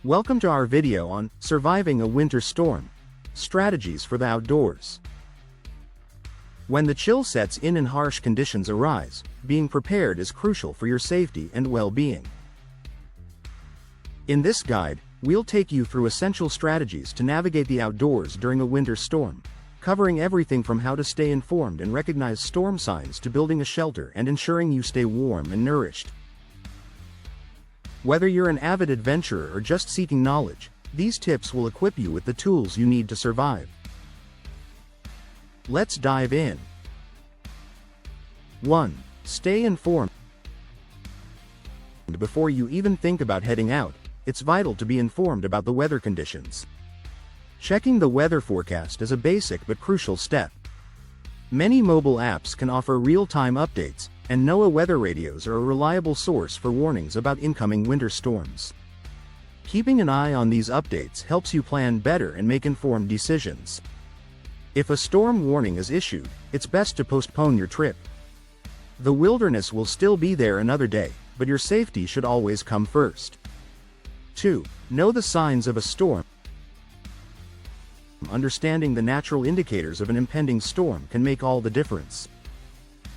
Welcome to our video on surviving a winter storm. Strategies for the outdoors. When the chill sets in and harsh conditions arise, being prepared is crucial for your safety and well-being. In this guide, we'll take you through essential strategies to navigate the outdoors during a winter storm, covering everything from how to stay informed and recognize storm signs to building a shelter and ensuring you stay warm and nourished. Whether you're an avid adventurer or just seeking knowledge, these tips will equip you with the tools you need to survive. Let's dive in. 1. Stay informed. Before you even think about heading out, it's vital to be informed about the weather conditions. Checking the weather forecast is a basic but crucial step. Many mobile apps can offer real-time updates, and NOAA weather radios are a reliable source for warnings about incoming winter storms. Keeping an eye on these updates helps you plan better and make informed decisions. If a storm warning is issued, it's best to postpone your trip. The wilderness will still be there another day, but your safety should always come first. 2. Know the signs of a storm. Understanding the natural indicators of an impending storm can make all the difference.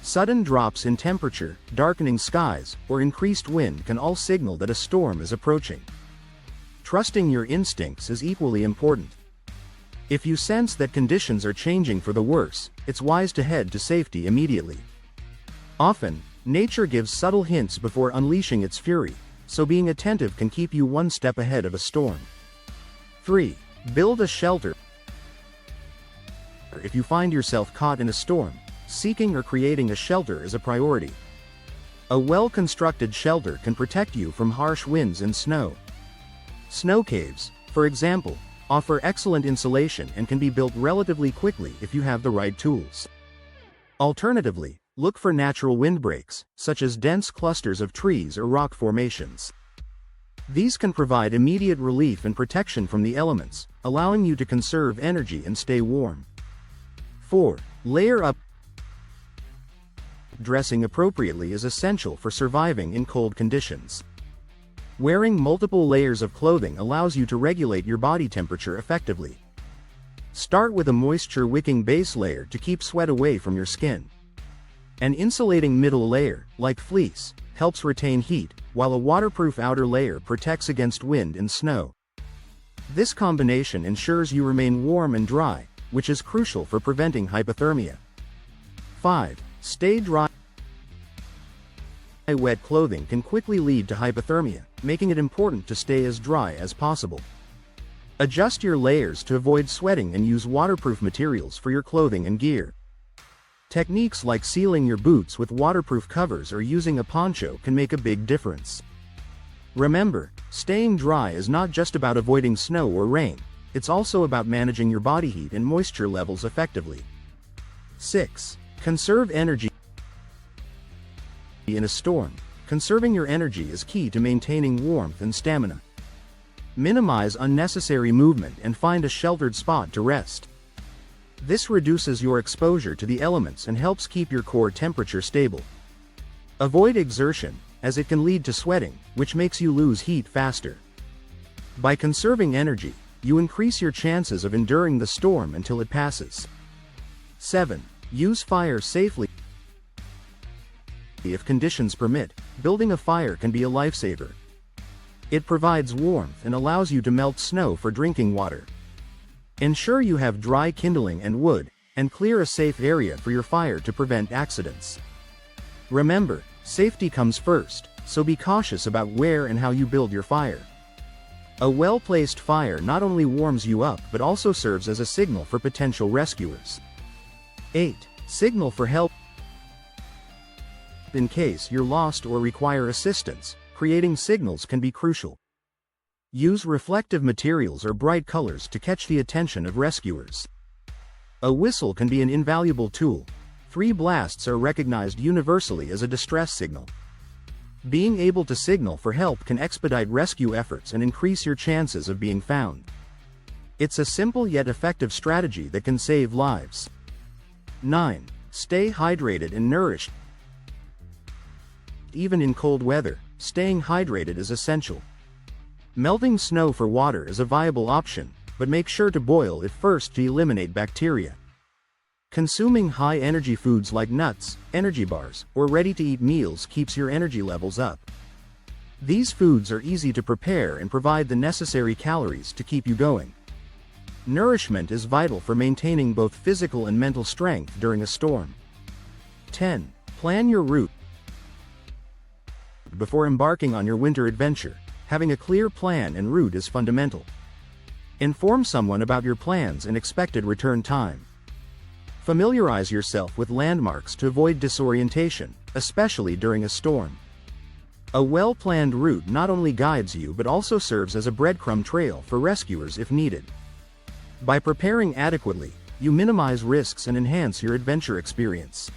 Sudden drops in temperature, darkening skies, or increased wind can all signal that a storm is approaching. Trusting your instincts is equally important. If you sense that conditions are changing for the worse, it's wise to head to safety immediately. Often, nature gives subtle hints before unleashing its fury, so being attentive can keep you one step ahead of a storm. 3. Build a shelter. If you find yourself caught in a storm, seeking or creating a shelter is a priority. A well-constructed shelter can protect you from harsh winds and snow. Snow caves, for example, offer excellent insulation and can be built relatively quickly if you have the right tools. Alternatively, look for natural windbreaks, such as dense clusters of trees or rock formations. These can provide immediate relief and protection from the elements, allowing you to conserve energy and stay warm. 4. Layer up. Dressing appropriately is essential for surviving in cold conditions. Wearing multiple layers of clothing allows you to regulate your body temperature effectively. Start with a moisture-wicking base layer to keep sweat away from your skin. An insulating middle layer, like fleece, helps retain heat, while a waterproof outer layer protects against wind and snow. This combination ensures you remain warm and dry, which is crucial for preventing hypothermia. 5. Stay dry. Wet clothing can quickly lead to hypothermia, making it important to stay as dry as possible. Adjust your layers to avoid sweating and use waterproof materials for your clothing and gear. Techniques like sealing your boots with waterproof covers or using a poncho can make a big difference. Remember, staying dry is not just about avoiding snow or rain, it's also about managing your body heat and moisture levels effectively. 6. Conserve energy. In a storm, conserving your energy is key to maintaining warmth and stamina. Minimize unnecessary movement and find a sheltered spot to rest. This reduces your exposure to the elements and helps keep your core temperature stable. Avoid exertion, as it can lead to sweating, which makes you lose heat faster. By conserving energy, you increase your chances of enduring the storm until it passes. 7. Use fire safely. If conditions permit, building a fire can be a lifesaver. It provides warmth and allows you to melt snow for drinking water. Ensure you have dry kindling and wood, and clear a safe area for your fire to prevent accidents. Remember, safety comes first, so be cautious about where and how you build your fire. A well-placed fire not only warms you up but also serves as a signal for potential rescuers. 8. Signal for help. In case you're lost or require assistance, creating signals can be crucial. Use reflective materials or bright colors to catch the attention of rescuers. A whistle can be an invaluable tool. 3 blasts are recognized universally as a distress signal. Being able to signal for help can expedite rescue efforts and increase your chances of being found. It's a simple yet effective strategy that can save lives. 9. Stay hydrated and nourished. Even in cold weather, staying hydrated is essential. Melting snow for water is a viable option, but make sure to boil it first to eliminate bacteria. Consuming high-energy foods like nuts, energy bars, or ready-to-eat meals keeps your energy levels up. These foods are easy to prepare and provide the necessary calories to keep you going. Nourishment is vital for maintaining both physical and mental strength during a storm. 10. Plan your route. Before embarking on your winter adventure, having a clear plan and route is fundamental. Inform someone about your plans and expected return time. Familiarize yourself with landmarks to avoid disorientation, especially during a storm. A well-planned route not only guides you but also serves as a breadcrumb trail for rescuers if needed. By preparing adequately, you minimize risks and enhance your adventure experience.